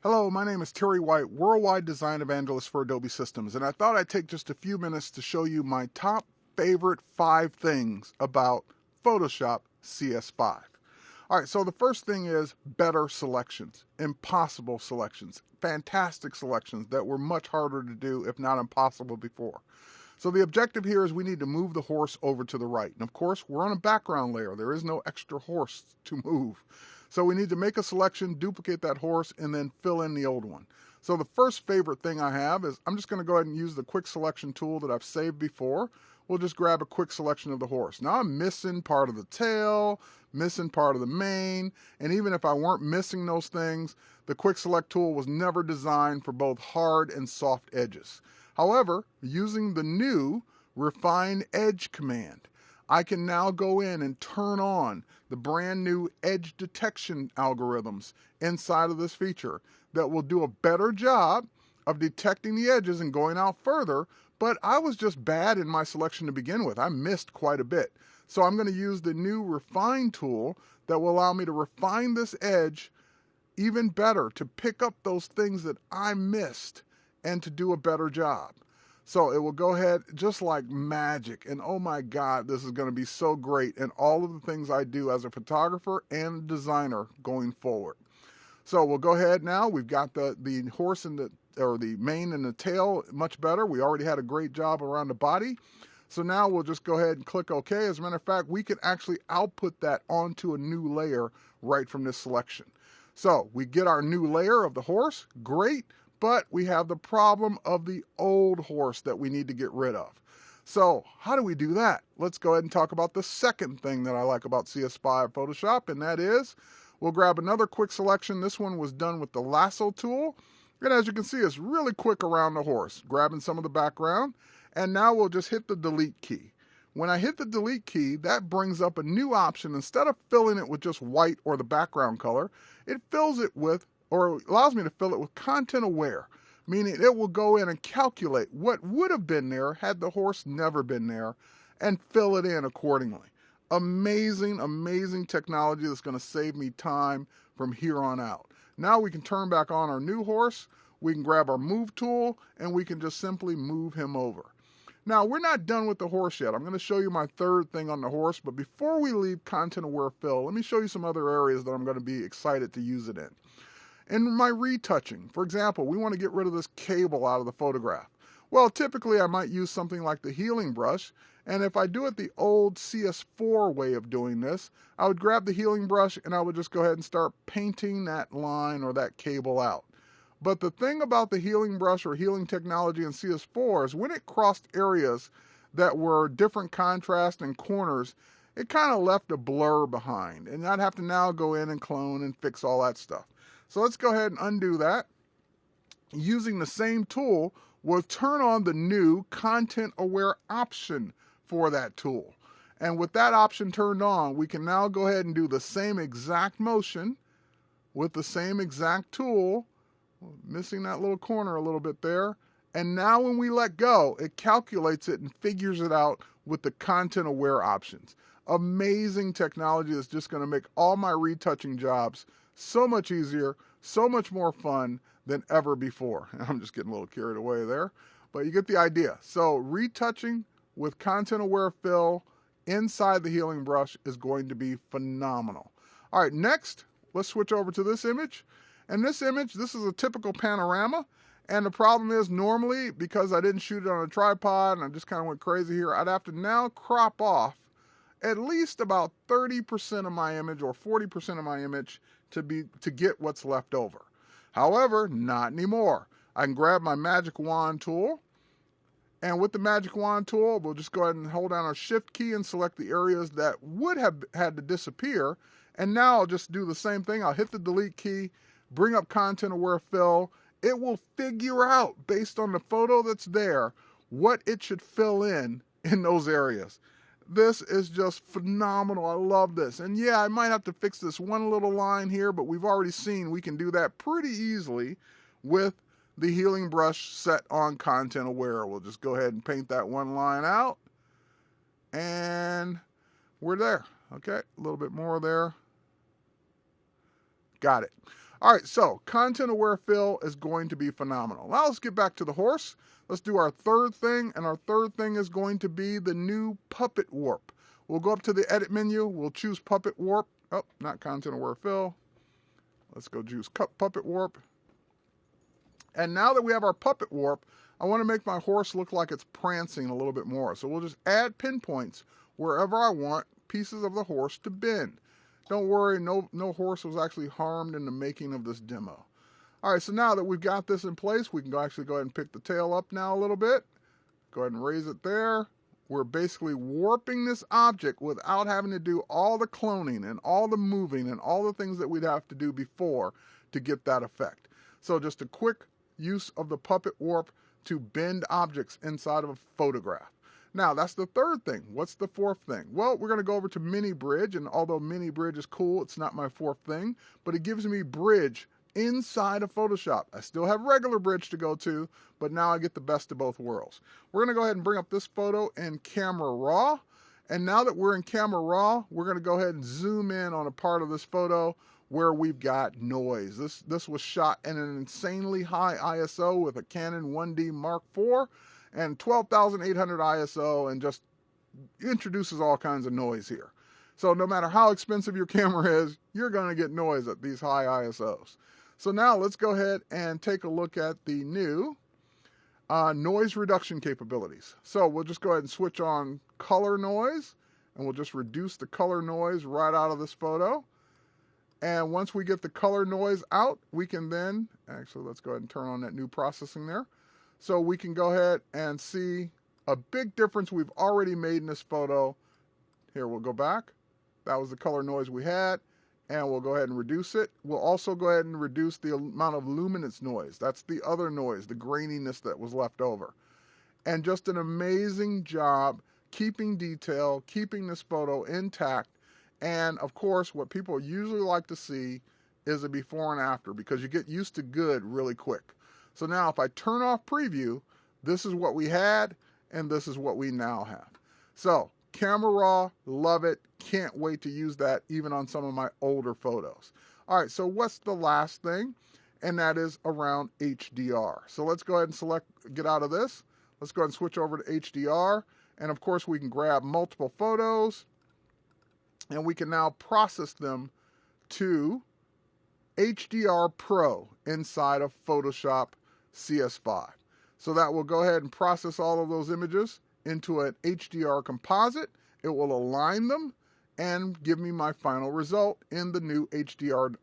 Hello, my name is Terry White, Worldwide Design Evangelist for Adobe Systems, and I thought I'd take just a few minutes to show you my top favorite 5 things about Photoshop CS5. Alright, so the first thing is better selections, impossible selections, fantastic selections that were much harder to do, if not impossible before. So the objective here is we need to move the horse over to the right. And of course, we're on a background layer. There is no extra horse to move. So we need to make a selection, duplicate that horse, and then fill in the old one. So the first favorite thing I have is I'm just going to go ahead and use the quick selection tool that I've saved before. We'll just grab a quick selection of the horse. Now I'm missing part of the tail, missing part of the mane, and even if I weren't missing those things, the quick select tool was never designed for both hard and soft edges. However, using the new Refine Edge command, I can now go in and turn on the brand new edge detection algorithms inside of this feature that will do a better job of detecting the edges and going out further, but I was just bad in my selection to begin with. I missed quite a bit. So I'm going to use the new Refine tool that will allow me to refine this edge even better, to pick up those things that I missed and to do a better job. So it will go ahead just like magic, and oh my God, this is going to be so great in all of the things I do as a photographer and designer going forward. So we'll go ahead now. We've got the horse and the mane and the tail much better. We already had a great job around the body. So now we'll just go ahead and click OK. As a matter of fact, we can actually output that onto a new layer right from this selection. So we get our new layer of the horse, great, but we have the problem of the old horse that we need to get rid of. So how do we do that? Let's go ahead and talk about the second thing that I like about CS5 Photoshop, and that is we'll grab another quick selection. This one was done with the lasso tool, and as you can see, it's really quick around the horse, grabbing some of the background, and now we'll just hit the delete key. When I hit the delete key, that brings up a new option. Instead of filling it with just white or the background color, it fills it with, or allows me to fill it with content aware, meaning it will go in and calculate what would have been there had the horse never been there and fill it in accordingly. Amazing, amazing technology that's going to save me time from here on out. Now we can turn back on our new horse, we can grab our move tool, and we can just simply move him over. Now, we're not done with the horse yet. I'm going to show you my third thing on the horse, but before we leave content aware fill, let me show you some other areas that I'm going to be excited to use it in. In my retouching, for example, we want to get rid of this cable out of the photograph. Well, typically I might use something like the healing brush, and if I do it the old CS4 way of doing this, I would grab the healing brush and I would just go ahead and start painting that line or that cable out. But the thing about the healing brush or healing technology in CS4 is when it crossed areas that were different contrast and corners, it kind of left a blur behind, and I'd have to now go in and clone and fix all that stuff. So let's go ahead and undo that. Using the same tool, we'll turn on the new content aware option for that tool. And with that option turned on, we can now go ahead and do the same exact motion with the same exact tool, missing that little corner a little bit there. And now when we let go, it calculates it and figures it out with the content aware options. Amazing technology that's just going to make all my retouching jobs so much easier, so much more fun than ever before. I'm just getting a little carried away there, but you get the idea. So retouching with content aware fill inside the healing brush is going to be phenomenal. All right, next, let's switch over to this image. And this image, this is a typical panorama. And the problem is normally, because I didn't shoot it on a tripod and I just kind of went crazy here, I'd have to now crop off at least about 30% of my image or 40% of my image to get what's left over. However, not anymore. I can grab my magic wand tool, and with the magic wand tool, we'll just go ahead and hold down our shift key and select the areas that would have had to disappear. And now I'll just do the same thing. I'll hit the delete key, bring up content aware fill. It will figure out, based on the photo that's there, what it should fill in those areas. This is just phenomenal. I love this. And yeah, I might have to fix this one little line here, but we've already seen we can do that pretty easily with the healing brush set on content aware. We'll just go ahead and paint that one line out, and we're there. Okay, a little bit more there. Got it. All right, so content-aware fill is going to be phenomenal. Now let's get back to the horse. Let's do our third thing, and our third thing is going to be the new Puppet Warp. We'll go up to the edit menu. We'll choose Puppet Warp. Oh, not content-aware fill. Let's go choose Puppet Warp. And now that we have our Puppet Warp, I want to make my horse look like it's prancing a little bit more. So we'll just add pinpoints wherever I want pieces of the horse to bend. Don't worry, no horse was actually harmed in the making of this demo. All right, so now that we've got this in place, we can actually go ahead and pick the tail up now a little bit. Go ahead and raise it there. We're basically warping this object without having to do all the cloning and all the moving and all the things that we'd have to do before to get that effect. So just a quick use of the Puppet Warp to bend objects inside of a photograph. Now, that's the third thing. What's the fourth thing? Well, we're going to go over to Mini Bridge, and although Mini Bridge is cool, it's not my fourth thing, but it gives me Bridge inside of Photoshop. I still have regular Bridge to go to, but now I get the best of both worlds. We're going to go ahead and bring up this photo in Camera Raw, and now that we're in Camera Raw, we're going to go ahead and zoom in on a part of this photo where we've got noise. This was shot in an insanely high ISO with a Canon 1D Mark IV, and 12,800 ISO, and just introduces all kinds of noise here. So no matter how expensive your camera is, you're going to get noise at these high ISOs. So now let's go ahead and take a look at the new noise reduction capabilities. So we'll just go ahead and switch on color noise, and we'll just reduce the color noise right out of this photo. And once we get the color noise out, we can then, actually let's go ahead and turn on that new processing there. So we can go ahead and see a big difference we've already made in this photo. Here, we'll go back. That was the color noise we had, and we'll go ahead and reduce it. We'll also go ahead and reduce the amount of luminance noise. That's the other noise, the graininess that was left over. And just an amazing job keeping detail, keeping this photo intact. And of course, what people usually like to see is a before and after, because you get used to good really quick. So now if I turn off preview, this is what we had, and this is what we now have. So Camera Raw, love it. Can't wait to use that even on some of my older photos. All right, so what's the last thing? And that is around HDR. So let's go ahead and select, get out of this. Let's go ahead and switch over to HDR. And of course, we can grab multiple photos, and we can now process them to HDR Pro inside of Photoshop CS5. So that will go ahead and process all of those images into an HDR composite. It will align them and give me my final result in the new HDR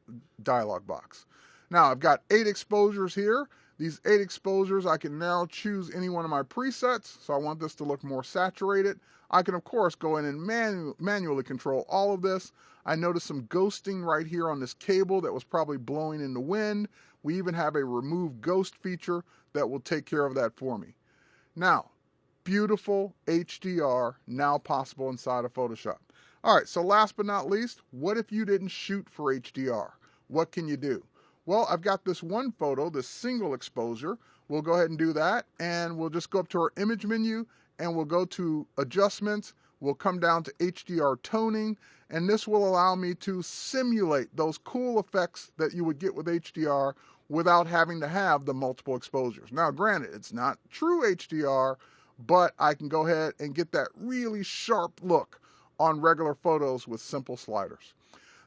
dialog box. Now I've got 8 exposures here. These 8 exposures, I can now choose any one of my presets. So I want this to look more saturated. I can of course go in and manually control all of this. I noticed some ghosting right here on this cable that was probably blowing in the wind. We even have a remove ghost feature that will take care of that for me. Now, beautiful HDR now possible inside of Photoshop. All right, so last but not least, what if you didn't shoot for HDR? What can you do? Well, I've got this one photo, this single exposure. We'll go ahead and do that, and we'll just go up to our image menu, and we'll go to adjustments. We'll come down to HDR toning, and this will allow me to simulate those cool effects that you would get with HDR without having to have the multiple exposures. Now, granted, it's not true HDR, but I can go ahead and get that really sharp look on regular photos with simple sliders.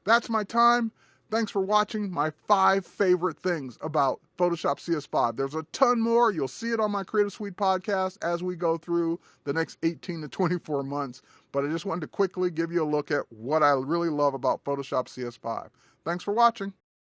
That's my time. Thanks for watching my 5 favorite things about Photoshop CS5. There's a ton more. You'll see it on my Creative Suite podcast as we go through the next 18 to 24 months. But I just wanted to quickly give you a look at what I really love about Photoshop CS5. Thanks for watching.